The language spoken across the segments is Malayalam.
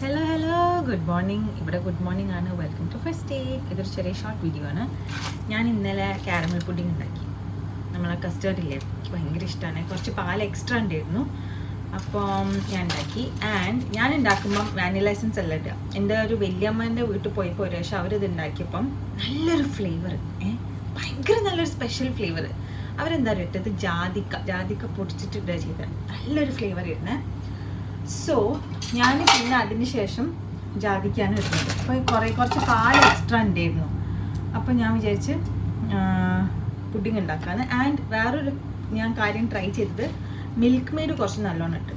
Hello good morning. ഇവിടെ ഗുഡ് മോർണിംഗ് ആണ്. Welcome to first day. ഇതൊരു ചെറിയ ഷോർട്ട് വീഡിയോ ആണ്. ഞാൻ ഇന്നലെ കാരമൽ പുഡിംഗ് ഉണ്ടാക്കി. നമ്മളെ കസ്റ്റേർഡ് ഇല്ലേ, എനിക്ക് ഭയങ്കര ഇഷ്ടമാണ്. കുറച്ച് പാൽ എക്സ്ട്രാ ഉണ്ടായിരുന്നു, അപ്പം ഞാൻ ഉണ്ടാക്കി. ആൻഡ് ഞാൻ ഉണ്ടാക്കുമ്പം വാനില എസൻസ് അല്ല ഇടുക. എൻ്റെ ഒരു വലിയമ്മേൻ്റെ വീട്ടിൽ പോയപ്പോൾ ഒരു പക്ഷേ അവരിത് ഉണ്ടാക്കിയപ്പം നല്ലൊരു ഫ്ലേവർ, ഭയങ്കര നല്ലൊരു സ്പെഷ്യൽ ഫ്ലേവർ. അവരെന്താ ഇട്ടത്, ജാതിക്ക പൊടിച്ചിട്ട് ഇടുക ചെയ്തത്. നല്ലൊരു ഫ്ലേവർ ഇടുന്നത്. സോ ഞാൻ പിന്നെ അതിന് ശേഷം ജാതിക്കാണ് ഇടുന്നത്. അപ്പോൾ കുറച്ച് പാൽ എക്സ്ട്രാ ഉണ്ടായിരുന്നു. അപ്പോൾ ഞാൻ വിചാരിച്ച് പുഡിംഗ് ഉണ്ടാക്കാന്ന്. ആൻഡ് വേറൊരു ഞാൻ കാര്യം ട്രൈ ചെയ്തത്, മിൽക്ക് മെയ്ഡ് കുറച്ച് നല്ലോണം ഇട്ടു.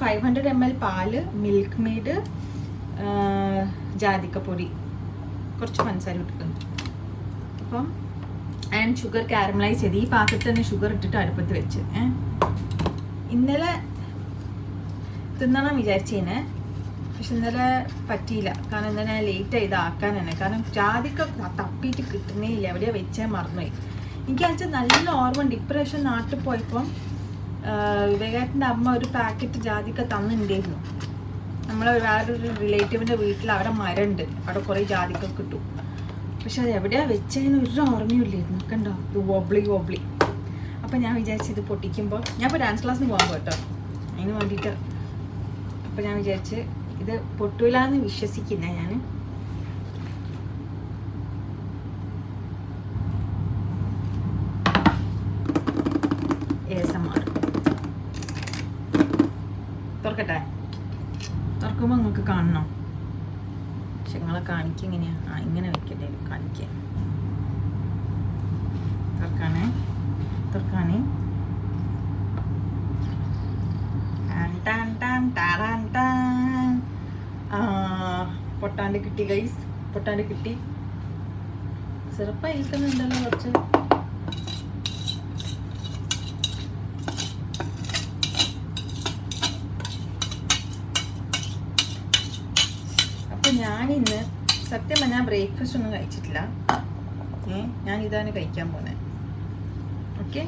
500 ml പാല്, മിൽക്ക് മെയ്ഡ്, ജാതിക്കപ്പൊടി, കുറച്ച് പഞ്ചസാര ഇട്ടിട്ടുണ്ട്. അപ്പം ആൻഡ് ഷുഗർ കാരമലൈസ് ചെയ്ത് ഈ പാത്രത്തിൽ തന്നെ ഷുഗർ ഇട്ടിട്ട് അടുപ്പത്ത് വെച്ച് ഇന്നലെ തിന്നണം വിചാരിച്ചേനെ. പക്ഷെ ഇന്നലെ പറ്റിയില്ല. കാരണം ഇന്നലെ ലേറ്റ് ആയത് ആക്കാൻ തന്നെ. കാരണം ജാതിക്ക തപ്പിയിട്ട് കിട്ടുന്നേ ഇല്ല, എവിടെയാണ് വെച്ചാൽ മറന്നുപോയി. എനിക്കാണെന്ന് വെച്ചാൽ നല്ല ഓർമ്മ ഉണ്ട്. ഇപ്രാവശ്യം നാട്ടിൽ പോയപ്പം വിവേകാനന്ദൻ്റെ അമ്മ ഒരു പാക്കറ്റ് ജാതിക്ക തന്നിട്ടുണ്ടായിരുന്നു. നമ്മളെ വേറൊരു റിലേറ്റീവിൻ്റെ വീട്ടിൽ അവിടെ മരമുണ്ട്, അവിടെ കുറേ ജാതിക്ക കിട്ടും. പക്ഷെ അത് എവിടെയാണ് വെച്ചതിന് ഒരു ഓർമ്മയില്ലായിരുന്നു. കണ്ടോ, ഇത് വോബ്ലി. അപ്പം ഞാൻ വിചാരിച്ചു ഇത് പൊട്ടിക്കുമ്പോൾ, ഞാൻ ഇപ്പോൾ ഡാൻസ് ക്ലാസ്സിന് പോകാൻ കേട്ടോ, അതിന് വേണ്ടിയിട്ട്. അപ്പം ഞാൻ വിചാരിച്ച് ഇത് പൊട്ടൂല എന്ന് വിശ്വസിക്കുന്ന ഞാൻ. ASMR തുറക്കട്ടെ. തുറക്കുമ്പോൾ നിങ്ങൾക്ക് കാണണം. പക്ഷെ നിങ്ങളെ കാണിക്കുക എങ്ങനെയാ? ഇങ്ങനെ വെക്കട്ടെ, കാണിക്കുക. തുറക്കാനേ പൊട്ടാണ്ട് കിട്ടി ഗൈസ്, പൊട്ടാണ്ട് കിട്ടി. സിറപ്പായി ഇരിക്കുന്നുണ്ടല്ലോ കുറച്ച്. അപ്പം ഞാനിന്ന് സത്യം പറഞ്ഞാൽ ബ്രേക്ക്ഫാസ്റ്റ് ഒന്നും കഴിച്ചിട്ടില്ല. ഞാൻ ഇതാണ് കഴിക്കാൻ പോകുന്നത്. Okay,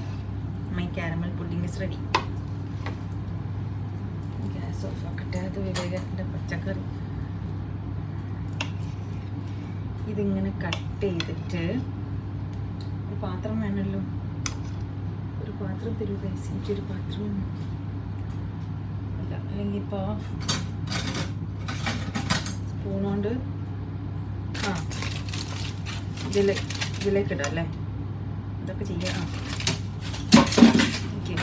my caramel pudding is ready. Gas off ആക്കട്ടെ. അത് വിവേകത്തിൻ്റെ പച്ചക്കറി ഇതിങ്ങനെ കട്ട് ചെയ്തിട്ട് ഒരു പാത്രം വേണമല്ലോ. ഒരു പാത്രം തരൂ ഗൈസ്, എനിക്കൊരു പാത്രം അല്ല, അല്ലെങ്കിൽ ഇപ്പോൾ സ്പൂൺ കൊണ്ട് ഇതിലേക്ക് ഇടാം അല്ലേ. ഇതൊക്കെ ചെയ്യാം. ഓക്കെ,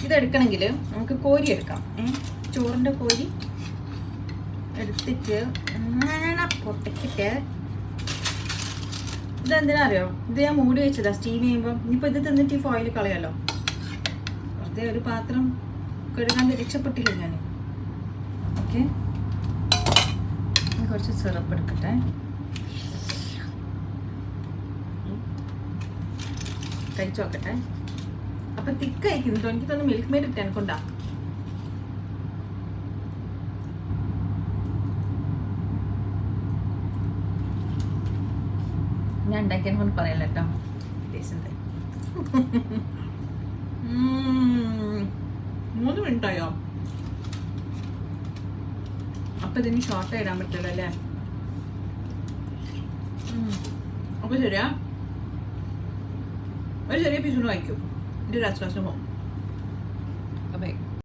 ഇതെടുക്കണമെങ്കിൽ നമുക്ക് കോരി എടുക്കാം. ചോറിൻ്റെ കോരി എടുത്തിട്ട് പൊട്ടിക്കിട്ട്, ഇതെന്തിനാ അറിയോ, ഇത് ഞാൻ മൂടി വെച്ചതാ സ്റ്റീം ചെയ്യുമ്പോൾ. ഇനിയിപ്പോൾ ഇത് തിന്നിട്ട് ഈ ഫോയിൽ കളയാലോ. വെറുതെ ഒരു പാത്രം കഴുകാൻ രക്ഷപ്പെട്ടില്ല ഞാൻ. ഓക്കെ, കുറച്ച് സിറപ്പ് എടുക്കട്ടെ. കഴിച്ചു നോക്കട്ടെ. അപ്പം തിക്കായിരിക്കുന്നു. എനിക്ക് തോന്നുന്നു മിൽക്ക് മെയ്ഡ് ഇട്ട് എനിക്കൊണ്ടാ. ഞാൻ ഉണ്ടാക്കിയതിനെ കൊണ്ട് പറയല്ല കേട്ടോ. ടേസ്റ്റ് ഉണ്ട്. 3 മിനിറ്റായോ? അപ്പം ഇതിന് ഷോർട്ട് ഇടാൻ പറ്റില്ല അല്ലേ? അപ്പോൾ ശരിയാ, ഒരു ചെറിയ പീസ് കൊണ്ട് വായിക്കും. എൻ്റെ ഒരു ക്ലാസ്സിന് പോകും.